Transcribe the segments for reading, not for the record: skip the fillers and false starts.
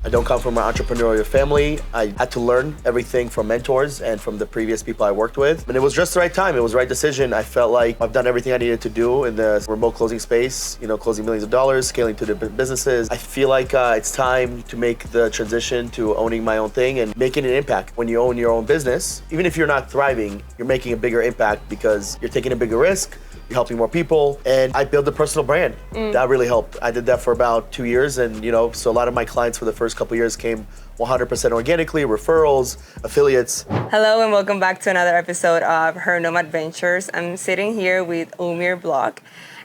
I don't come from an entrepreneurial family. I had to learn everything from mentors and from the previous people I worked with. And it was just the right time. It was the right decision. I felt like I've done everything I needed to do in the remote closing space, closing millions of dollars, scaling to different businesses. I feel like it's time to make the transition to owning my own thing and making an impact. When you own your own business, even if you're not thriving, you're making a bigger impact because you're taking a bigger risk. You're helping more people, and I built a personal brand. That really helped. I did that for about 2 years, and so a lot of my clients for the first couple of years came 100% organically, referrals, affiliates. Hello, and welcome back to another episode of Her Nomad Ventures. I'm sitting here with Omer Bloch.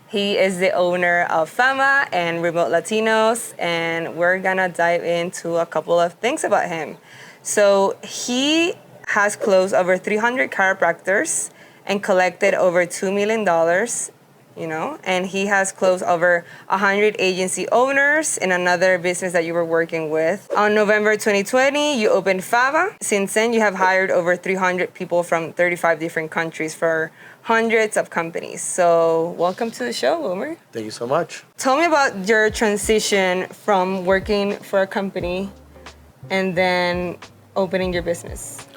He is the owner of Fama and Remote Latinos, and we're gonna dive into a couple of things about him. So he has closed over 300 chiropractors and collected over $2 million, and he has closed over 100 agency owners in another business that you were working with. On November 2020, you opened Fava. Since then, you have hired over 300 people from 35 different countries for hundreds of companies. So welcome to the show, Omer. Thank you so much. Tell me about your transition from working for a company and then opening your business.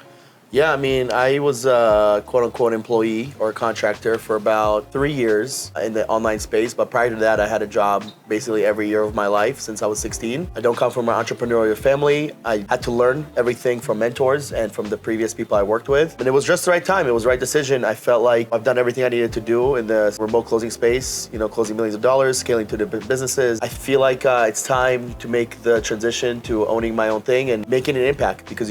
Yeah, I was a quote-unquote employee or a contractor for about 3 years in the online space, but prior to that, I had a job basically every year of my life since I was 16. I don't come from an entrepreneurial family. I had to learn everything from mentors and from the previous people I worked with. And it was just the right time. It was the right decision. I felt like I've done everything I needed to do in the remote closing space, closing millions of dollars, scaling to different businesses. I feel like it's time to make the transition to owning my own thing and making an impact, because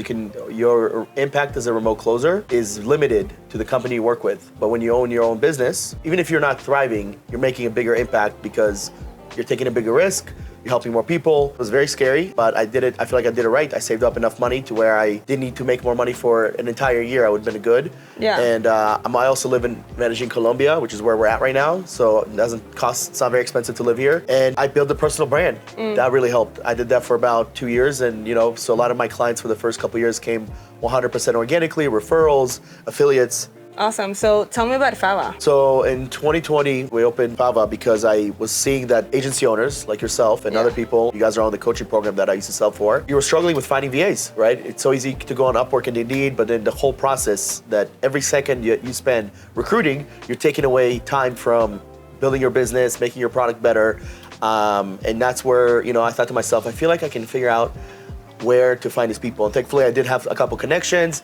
your impact as a remote closer is limited to the company you work with. But when you own your own business, even if you're not thriving, you're making a bigger impact because you're taking a bigger risk, you're helping more people. It was very scary, but I did it. I feel like I did it right. I saved up enough money to where I didn't need to make more money for an entire year. I would have been good. Yeah. And I also live in Medellin, Colombia, which is where we're at right now. So it's not very expensive to live here. And I built a personal brand. That really helped. I did that for about 2 years. And, so a lot of my clients for the first couple of years came 100% organically, referrals, affiliates. Awesome. So tell me about Fava. So in 2020, we opened Fava because I was seeing that agency owners like yourself and other people, you guys are on the coaching program that I used to sell for, you were struggling with finding VAs, right? It's so easy to go on Upwork and Indeed, but then the whole process that every second you spend recruiting, you're taking away time from building your business, making your product better. And that's where, I thought to myself, I feel like I can figure out where to find these people. And thankfully, I did have a couple connections.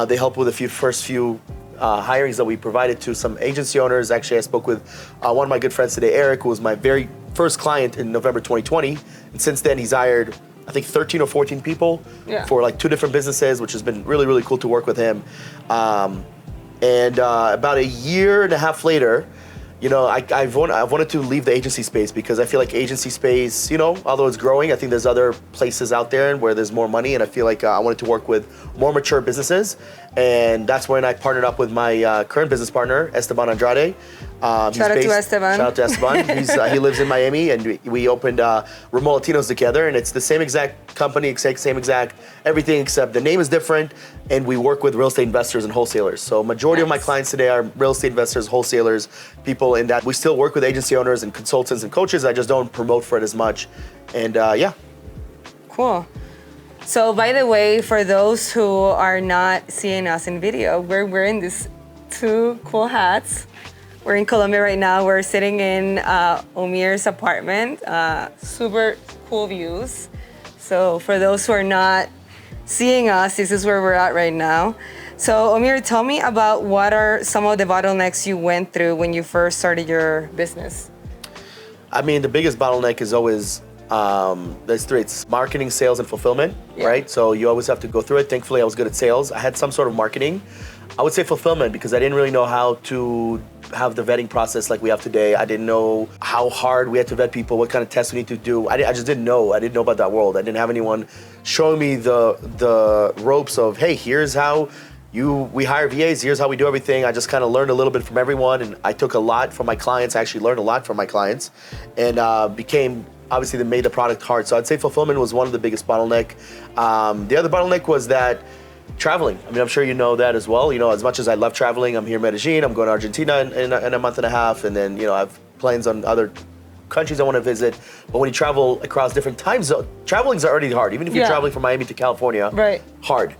They helped with first few hirings that we provided to some agency owners. Actually, I spoke with one of my good friends today, Eric, who was my very first client in November 2020. And since then, he's hired, I think, 13 or 14 people for like 2 different businesses, which has been really, really cool to work with him. And about a year and a half later, I wanted to leave the agency space because I feel like agency space, although it's growing, I think there's other places out there where there's more money, and I feel like I wanted to work with more mature businesses. And that's when I partnered up with my current business partner, Esteban Andrade. Shout out to Esteban. Shout out to Esteban. He lives in Miami, and we opened Remote Latinos together, and it's the same exact company, same exact everything, except the name is different, and we work with real estate investors and wholesalers. So majority of my clients today are real estate investors, wholesalers, people in that. We still work with agency owners and consultants and coaches. I just don't promote for it as much. And Cool. So by the way, for those who are not seeing us in video, we're wearing these 2 cool hats. We're in Colombia right now. We're sitting in Omer's apartment. Super cool views. So for those who are not seeing us, this is where we're at right now. So Omer, tell me about what are some of the bottlenecks you went through when you first started your business? The biggest bottleneck is always there's 3. It's marketing, sales, and fulfillment, right? So you always have to go through it. Thankfully, I was good at sales. I had some sort of marketing. I would say fulfillment because I didn't really know how to have the vetting process like we have today. I didn't know how hard we had to vet people, what kind of tests we need to do. I just didn't know. I didn't know about that world. I didn't have anyone showing me the ropes of, hey, here's how we hire VAs, here's how we do everything. I just kind of learned a little bit from everyone, and I took a lot from my clients. I actually learned a lot from my clients, and obviously they made the product hard. So I'd say fulfillment was one of the biggest bottleneck. The other bottleneck was that traveling. I'm sure you know that as well. As much as I love traveling, I'm here in Medellin, I'm going to Argentina in a month and a half, and then, I have plans on other countries I want to visit. But when you travel across different time zones, traveling's already hard. Even if you're traveling from Miami to California, hard.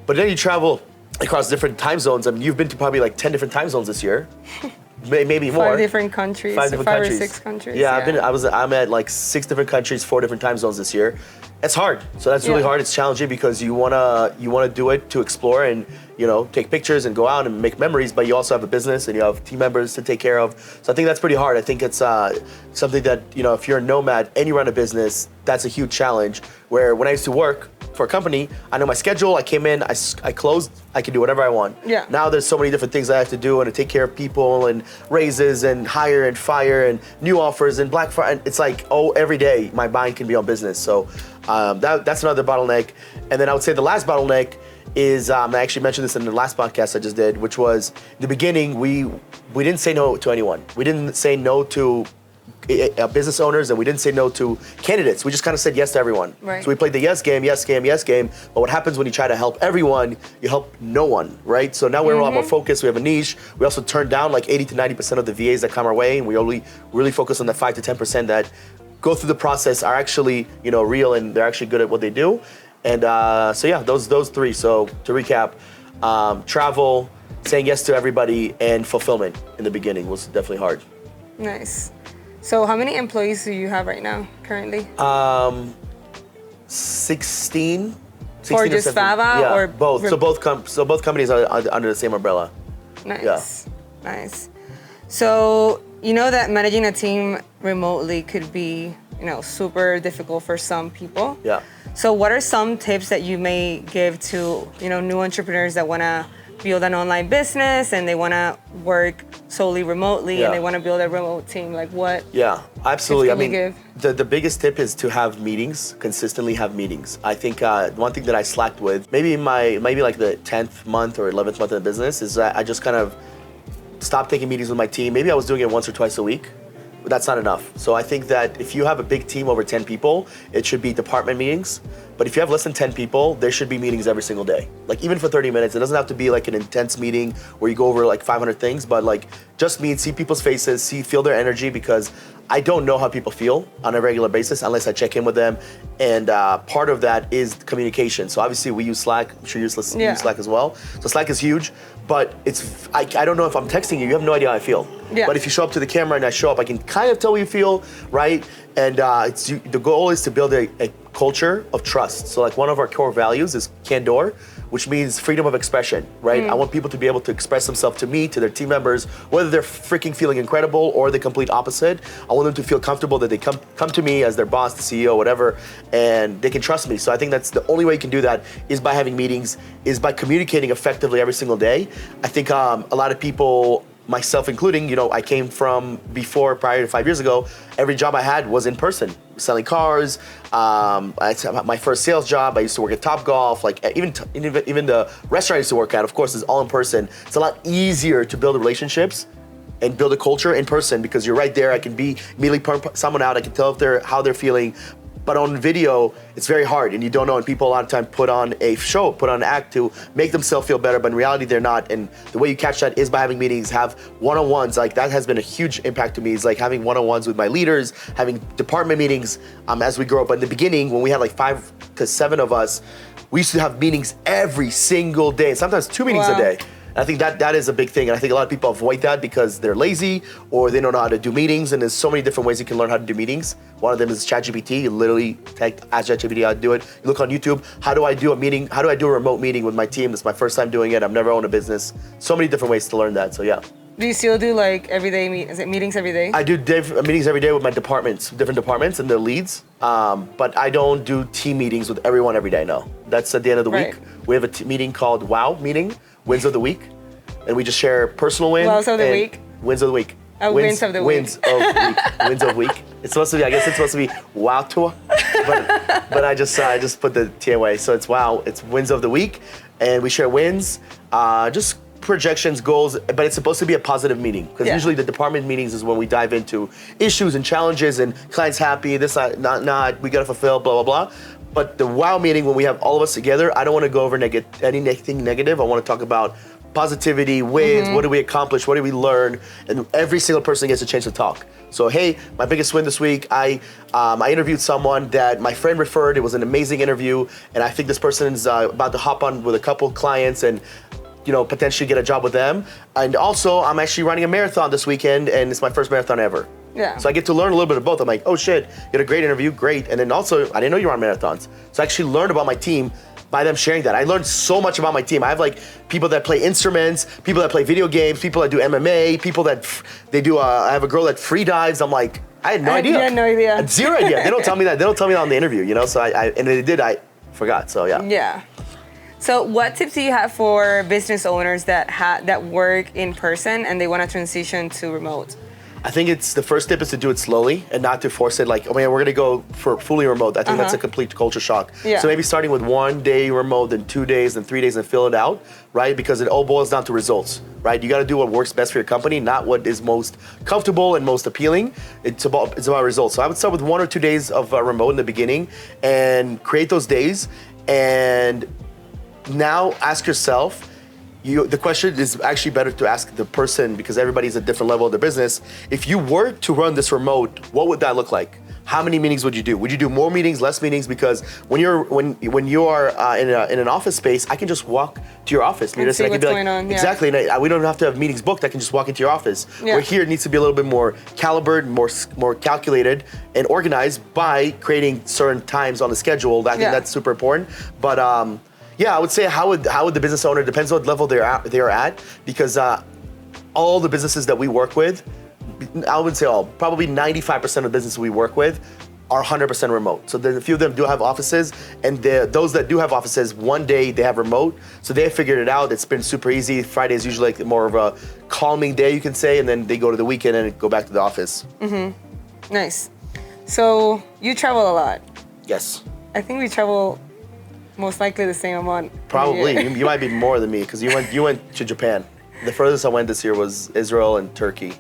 But then you travel across different time zones. I mean, you've been to probably like 10 different time zones this year. Maybe more. 5 different countries. 5 different countries. Or 6 countries. Yeah, I'm at like 6 different countries, 4 different time zones this year. It's hard. So that's really hard. It's challenging because you wanna do it to explore and take pictures and go out and make memories. But you also have a business and you have team members to take care of. So I think that's pretty hard. I think it's something that if you're a nomad and you run a business, that's a huge challenge. Where when I used to work for a company, I know my schedule. I came in, I closed. I can do whatever I want. Yeah. Now there's so many different things I have to do and to take care of people and raises and hire and fire and new offers and Black Friday. It's like every day my mind can be on business. So that's another bottleneck. And then I would say the last bottleneck is I actually mentioned this in the last podcast I just did, which was in the beginning we didn't say no to anyone. We didn't say no to business owners, and we didn't say no to candidates. We just kind of said yes to everyone. Right. So we played the yes game. But what happens when you try to help everyone, you help no one, right? So now we're a lot more focused. We have a niche. We also turn down like 80 to 90% of the VAs that come our way, and we only really focus on the 5 to 10% that go through the process, are actually real, and they're actually good at what they do. And so yeah, those 3. So to recap, travel, saying yes to everybody, and fulfillment in the beginning was definitely hard. Nice. So how many employees do you have right now, currently? 16 For just Fava or both? So both companies are under the same umbrella. Nice. Yeah. Nice. So that managing a team remotely could be super difficult for some people. Yeah. So what are some tips that you may give to new entrepreneurs that want to build an online business and they want to work solely remotely and they want to build a remote team? Like what? Yeah, absolutely. Tips can you give? The biggest tip is to have meetings, consistently have meetings. I think one thing that I slacked with, maybe like the 10th month or 11th month of the business, is that I just kind of stopped taking meetings with my team. Maybe I was doing it once or twice a week. But that's not enough. So I think that if you have a big team over 10 people, it should be department meetings. But if you have less than 10 people, there should be meetings every single day. Like even for 30 minutes, it doesn't have to be like an intense meeting where you go over like 500 things, but like just meet, see people's faces, feel their energy, because I don't know how people feel on a regular basis unless I check in with them. And part of that is communication. So obviously we use Slack. I'm sure you use Slack as well. So Slack is huge, but I don't know if I'm texting you. You have no idea how I feel. Yeah. But if you show up to the camera and I show up, I can kind of tell what you feel, right? And the goal is to build a culture of trust. So like one of our core values is candor, which means freedom of expression, right? I want people to be able to express themselves to me, to their team members, whether they're freaking feeling incredible or the complete opposite. I want them to feel comfortable that they come to me as their boss, the CEO, whatever, and they can trust me. So I think that's the only way you can do that is by having meetings, is by communicating effectively every single day. I think a lot of people, myself including, I came from prior to 5 years ago, every job I had was in person, selling cars. My first sales job, I used to work at Topgolf, like even the restaurant I used to work at, of course, is all in person. It's a lot easier to build relationships and build a culture in person because you're right there. I can immediately pump someone out. I can tell how they're feeling. But on video, it's very hard, and you don't know. And people a lot of time put on a show, put on an act to make themselves feel better, but in reality, they're not. And the way you catch that is by having meetings, have one-on-ones. Like that has been a huge impact to me. Is like having one-on-ones with my leaders, having department meetings as we grow up. But in the beginning, when we had like 5 to 7 of us, we used to have meetings every single day, and sometimes 2 meetings a day. And I think that is a big thing, and I think a lot of people avoid that because they're lazy or they don't know how to do meetings, and there's so many different ways you can learn how to do meetings. One of them is ChatGPT. You literally ask ChatGPT how to do it. You look on YouTube, how do I do a meeting? How do I do a remote meeting with my team? This is my first time doing it. I've never owned a business. So many different ways to learn that, so yeah. Do you still do like everyday meetings every day? I do meetings every day with my different departments and their leads, but I don't do team meetings with everyone every day, no. That's at the end of the week. We have a meeting called WOW meeting, Wins of the Week, and we just share personal wins. Wows of the week? Wins of the week. Wins of the week. Wins of week. Wins of week. It's supposed to be, I guess it's supposed to be wow tour, but I just put the T away. So it's wow, it's wins of the week, and we share wins, just projections, goals, but it's supposed to be a positive meeting because usually the department meetings is when we dive into issues and challenges and clients happy, this, not, we gotta fulfill, blah, blah, blah. But the WOW meeting, when we have all of us together, I don't want to go over anything negative. I want to talk about positivity, wins, what did we accomplish, what did we learn, and every single person gets a chance to talk. So hey, my biggest win this week, I interviewed someone that my friend referred. It was an amazing interview, and I think this person's about to hop on with a couple clients and potentially get a job with them. And also, I'm actually running a marathon this weekend, and it's my first marathon ever. Yeah. So I get to learn a little bit of both. I'm like, oh shit, you had a great interview, great. And then also, I didn't know you were on marathons. So I actually learned about my team by them sharing that. I learned so much about my team. I have like people that play instruments, people that play video games, people that do MMA, people that I have a girl that free dives. I'm like, I had no idea. You had no idea. I had zero idea. They don't tell me that. They don't tell me that on the interview, So and they did, I forgot, so yeah. Yeah. So what tips do you have for business owners that work in person and they want to transition to remote? I think the first tip is to do it slowly and not to force it like, oh man, we're gonna go for fully remote. I think that's a complete culture shock. Yeah. So maybe starting with 1 day remote, then 2 days, then 3 days and fill it out, right? Because it all boils down to results, right? You gotta do what works best for your company, not what is most comfortable and most appealing. It's about results. So I would start with 1 or 2 days of remote in the beginning and create those days. And now ask yourself, the question is actually better to ask the person because everybody's at a different level of their business. If you were to run this remote, what would that look like? How many meetings would you do? Would you do more meetings, less meetings? Because when you are in an office space, I can just walk to your office. And see what's going on. Exactly. And we don't have to have meetings booked. I can just walk into your office. Yeah. Where here it needs to be a little bit more calibrated, more calculated, and organized by creating certain times on the schedule. I think that's super important. But yeah, I would say how would the business owner, depends what level they are at, because all the businesses that we work with, I wouldn't say all, probably 95% of the businesses we work with are 100% remote. So a few of them do have offices, and those that do have offices, one day they have remote, so they have figured it out. It's been super easy. Friday is usually like more of a calming day, you can say, and then they go to the weekend and go back to the office. Nice. So you travel a lot. Yes. I think we travel most likely the same amount. Probably. You might be more than me because you went to Japan. The furthest I went this year was Israel and Turkey.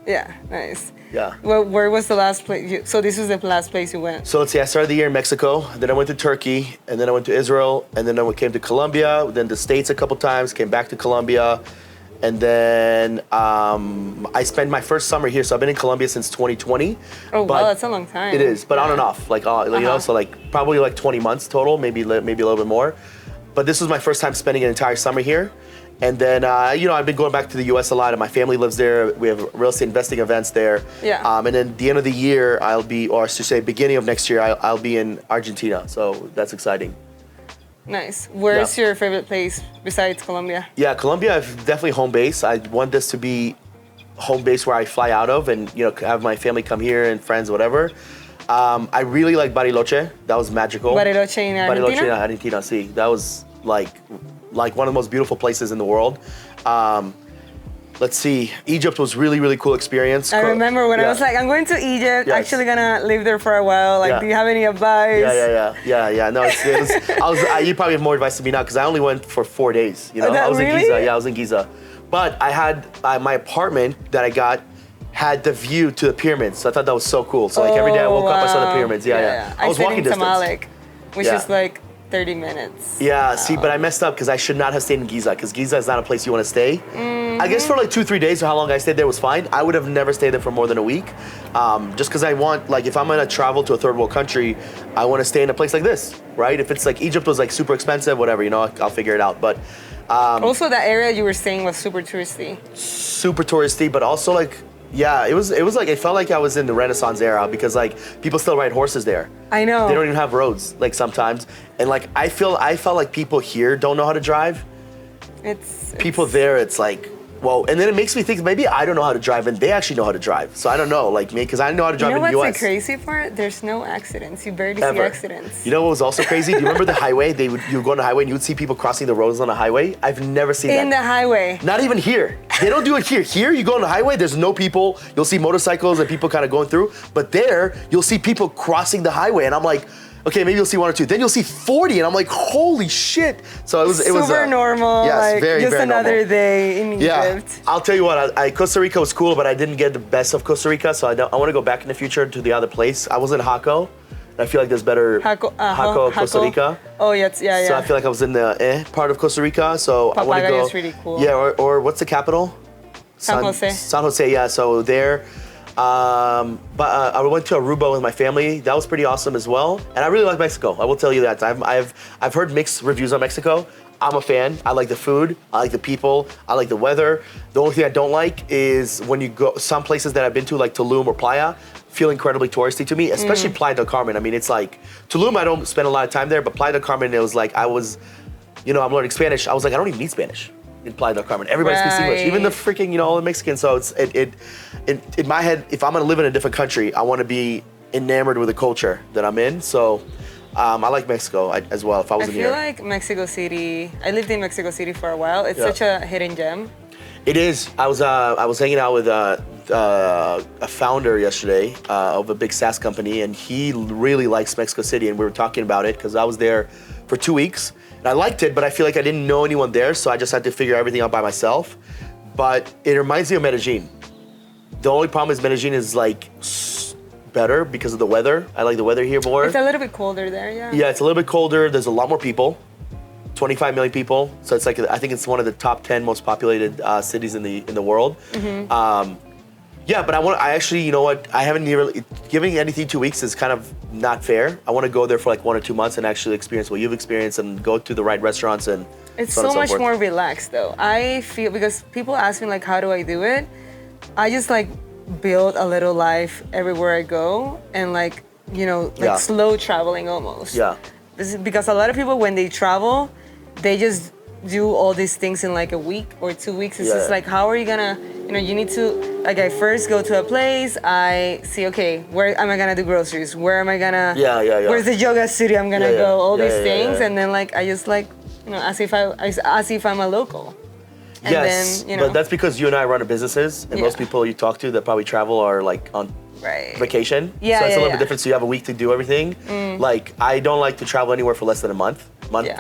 Yeah, nice. Yeah. Well, where was the last place? So this was the last place you went? So let's see, I started the year in Mexico, then I went to Turkey, and then I went to Israel, and then I came to Colombia, then the States a couple times, came back to Colombia, and then I spent my first summer here. So I've been in Colombia since 2020. Oh, wow, that's a long time. It is, but on and off, like so like probably like 20 months total, maybe a little bit more. But this was my first time spending an entire summer here. And then, I've been going back to the U.S. a lot, and my family lives there. We have real estate investing events there. Yeah. And then the end of the year, or I should say beginning of next year, I'll be in Argentina. So that's exciting. Nice. Where's your favorite place besides Colombia? Yeah, Colombia is definitely home base. I want this to be home base where I fly out of and, have my family come here and friends, whatever. I really like Bariloche. That was magical. Bariloche in Argentina? Bariloche in Argentina, sí. That was like one of the most beautiful places in the world. Let's see, Egypt was really, really cool experience. I remember when I was like, I'm going to Egypt, actually gonna live there for a while. Like, do you have any advice? Yeah. No, you probably have more advice to me now because I only went for 4 days. I was really? in Giza. Yeah, I was in Giza. But I had my apartment that I got had the view to the pyramids. So I thought that was so cool. So like every day I woke up, I saw the pyramids. Yeah. I was stayed walking in distance. Tamalik, which is like 30 minutes. Yeah, see, but I messed up because I should not have stayed in Giza because Giza is not a place you want to stay. I guess for like 2-3 days or how long I stayed there was fine. I would have never stayed there for more than a week. Just because I want, like, if I'm going to travel to a third world country, I want to stay in a place like this, right? If it's like Egypt was like super expensive, whatever, I'll figure it out. But also that area you were saying was super touristy. Super touristy, but also like, yeah, it was like, it felt like I was in the Renaissance era because like people still ride horses there. I know. They don't even have roads, like sometimes. And like, I felt like people here don't know how to drive. People there, it's like, whoa. And then it makes me think maybe I don't know how to drive and they actually know how to drive. So I don't know, like me, because I know how to drive in the US. What's the crazy part? There's no accidents. You barely see accidents. You know what was also crazy? Do you remember the highway? You would go on the highway and you would see people crossing the roads on the highway. I've never seen that. In the highway. Not even here. They don't do it here. Here, you go on the highway, there's no people. You'll see motorcycles and people kind of going through. But there, you'll see people crossing the highway. And I'm like, okay, maybe you'll see 1 or 2. Then you'll see 40, and I'm like, holy shit. So it was super normal. Yes, like, very, just very another normal. day in Egypt. Yeah, I'll tell you what, Costa Rica was cool, but I didn't get the best of Costa Rica, so I want to go back in the future to the other place. I was in Jaco. I feel like there's better Jaco, Costa Rica. Oh, yes, yeah. So I feel like I was in the part of Costa Rica. So I want to go. Papagayo is really cool. Yeah, or what's the capital? San Jose. San Jose, yeah. So there. But I went to Aruba with my family. That was pretty awesome as well. And I really like Mexico. I will tell you that. I've heard mixed reviews on Mexico. I'm a fan. I like the food. I like the people. I like the weather. The only thing I don't like is when you go some places that I've been to, like Tulum or Playa, feel incredibly touristy to me, especially Playa del Carmen. I mean, it's like Tulum. I don't spend a lot of time there, but Playa del Carmen, it was like I'm learning Spanish. I was like, I don't even need Spanish in Playa del Carmen. Everybody speaks English, even the freaking all the Mexicans. So it's in my head, if I'm gonna live in a different country, I want to be enamored with the culture that I'm in. So I like Mexico as well. If I was in here, I feel like Mexico City. I lived in Mexico City for a while. It's such a hidden gem. It is. I was hanging out with a founder yesterday of a big SaaS company, and he really likes Mexico City, and we were talking about it because I was there for 2 weeks, and I liked it, but I feel like I didn't know anyone there, so I just had to figure everything out by myself. But it reminds me of Medellin. The only problem is Medellin is like better because of the weather. I like the weather here more. It's a little bit colder there, yeah. Yeah, it's a little bit colder. There's a lot more people. 25 million people. So it's like, I think it's one of the top 10 most populated cities in the world. Yeah, but I actually, you know what? I haven't really, giving anything 2 weeks is kind of not fair. I want to go there for like 1 or 2 months and actually experience what you've experienced and go to the right restaurants and it's so on so and much forth. more relaxed though. I feel, because people ask me like, how do I do it? I just like build a little life everywhere I go and like, slow traveling almost. Yeah. This is because a lot of people, when they travel, they just do all these things in like a week or 2 weeks. It's just like, how are you gonna, you need to, like I first go to a place, I see, okay, where am I gonna do groceries? Where am I gonna, where's the yoga studio I'm gonna go? All these things. And then like, I just like, as if I'm a local. And yes, then, but that's because you and I run our businesses, and most people you talk to that probably travel are like on vacation. Yeah, so it's a little bit different. So you have a week to do everything. Like I don't like to travel anywhere for less than a month.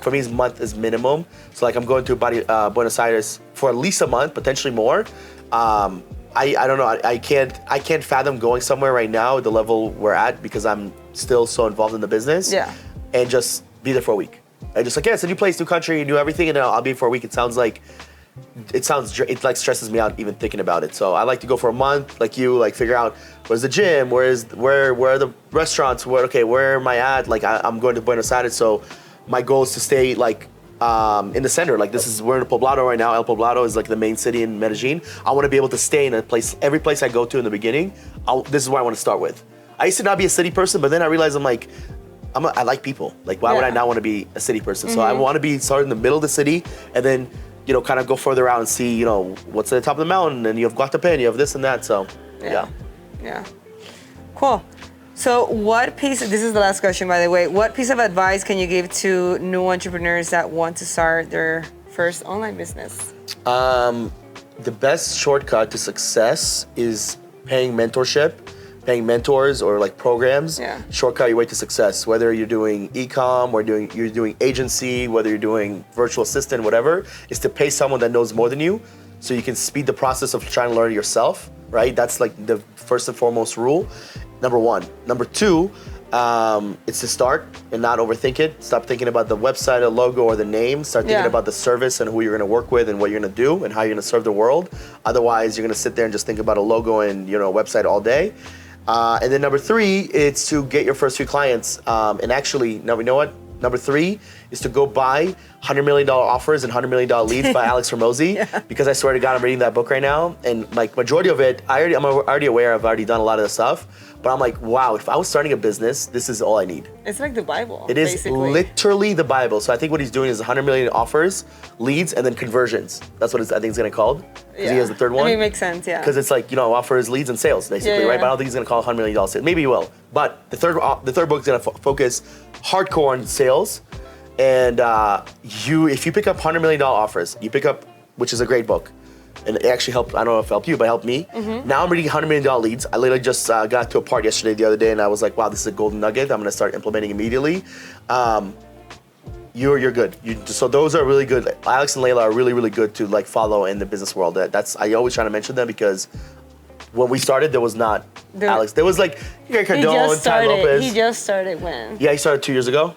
For me, month is minimum. So like I'm going to Buenos Aires for at least a month, potentially more. I don't know. I can't fathom going somewhere right now at the level we're at because I'm still so involved in the business. Yeah. And just be there for a week. I just like, it's a new place, new country, new everything, and then I'll be for a week. It like stresses me out even thinking about it. So I like to go for a month, like you, like figure out where's the gym, where are the restaurants, where am I at? Like I'm going to Buenos Aires, so my goal is to stay like in the center. Like we're in Poblado right now. El Poblado is like the main city in Medellin. I want to be able to stay in a place, every place I go to in the beginning. This is where I want to start with. I used to not be a city person, but then I realized I like people. Like why would I not want to be a city person? So I want to be started in the middle of the city and then kind of go further out and see, what's at the top of the mountain, and you have Guatapé, you have this and that, so, yeah. Cool. So this is the last question, by the way, what piece of advice can you give to new entrepreneurs that want to start their first online business? The best shortcut to success is paying paying mentors or like programs. Shortcut your way to success, whether you're doing e-com or you're doing agency, whether you're doing virtual assistant, whatever, is to pay someone that knows more than you so you can speed the process of trying to learn yourself, right? That's like the first and foremost rule, number one. Number two, it's to start and not overthink it. Stop thinking about the website, the logo, or the name. Start thinking about the service and who you're gonna work with and what you're gonna do and how you're gonna serve the world. Otherwise, you're gonna sit there and just think about a logo and a website all day. And then number three, it's to get your first few clients. And actually, now we know what? Number three is to go buy $100 million offers and $100 million leads by Alex Hormozi. Because I swear to God, I'm reading that book right now. And like majority of it, I'm already aware, I've already done a lot of the stuff. But I'm like, wow, if I was starting a business, this is all I need. It's like the Bible. It is basically literally the Bible. So I think what he's doing is 100 million offers, leads, and then conversions. That's what I think it's gonna called. Because he has the third one. I mean, it makes sense, yeah. Because it's like, offers, leads, and sales, basically, right? But I don't think he's gonna call it $100 million sales. Maybe he will. But the third book is gonna focus hardcore on sales. And if you pick up $100 million offers, which is a great book, and it actually helped, I don't know if it helped you, but it helped me. Now I'm reading $100 million leads. I literally just got to a part the other day, and I was like, wow, this is a golden nugget. I'm gonna start implementing immediately. You're good. So those are really good. Alex and Layla are really, really good to like follow in the business world. I always try to mention them because when we started, there was not Alex. There was like Greg He Cardone, just Ty started. Lopez. He just started when? Yeah, he started 2 years ago.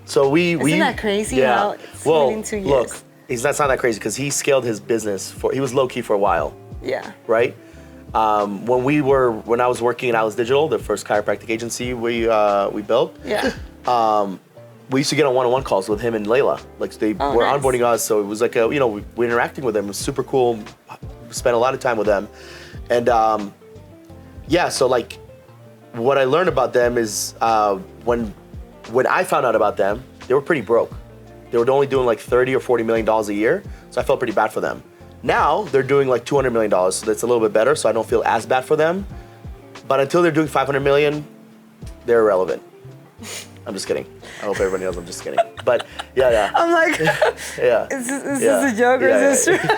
So Isn't that crazy how it's within 2 years? Look, that's not that crazy because he scaled his business he was low key for a while, Yeah. right? When I was working at Alice Digital, the first chiropractic agency we built. Yeah. We used to get on one-on-one calls with him and Layla. Like they were nice. onboarding us, so it was like we're interacting with them. It was super cool. We spent a lot of time with them, and so like what I learned about them is when I found out about them, they were pretty broke. They were only doing like $30 or $40 million a year, so I felt pretty bad for them. Now they're doing like $200 million, so that's a little bit better. So I don't feel as bad for them. But until they're doing $500 million, they're irrelevant. I'm just kidding. I hope everybody knows I'm just kidding. But yeah. I'm like, Yeah. is this a joke or is this true?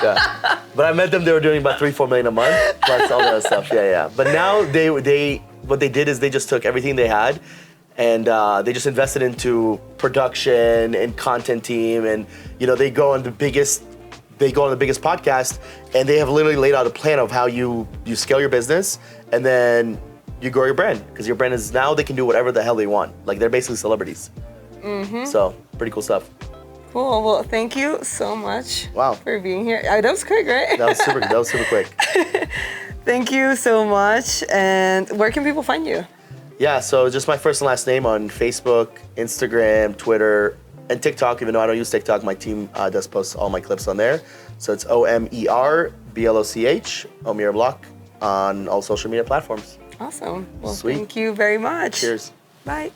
Yeah. But I met them, they were doing about $3-4 million a month, plus all the other stuff. Yeah. But now what they did is they just took everything they had and they just invested into production and content team, and they go on the biggest podcast, and they have literally laid out a plan of how you scale your business and then you grow your brand, because your brand is now they can do whatever the hell they want. Like they're basically celebrities. Mm-hmm. So pretty cool stuff. Cool. Well, thank you so much. Wow. For being here. That was quick, right? That was super quick. Thank you so much. And where can people find you? Yeah, so just my first and last name on Facebook, Instagram, Twitter, and TikTok. Even though I don't use TikTok, my team does post all my clips on there. So it's Omer Bloch, Omer Bloch, on all social media platforms. Awesome. Well, Sweet. thank you very much. Cheers. Bye.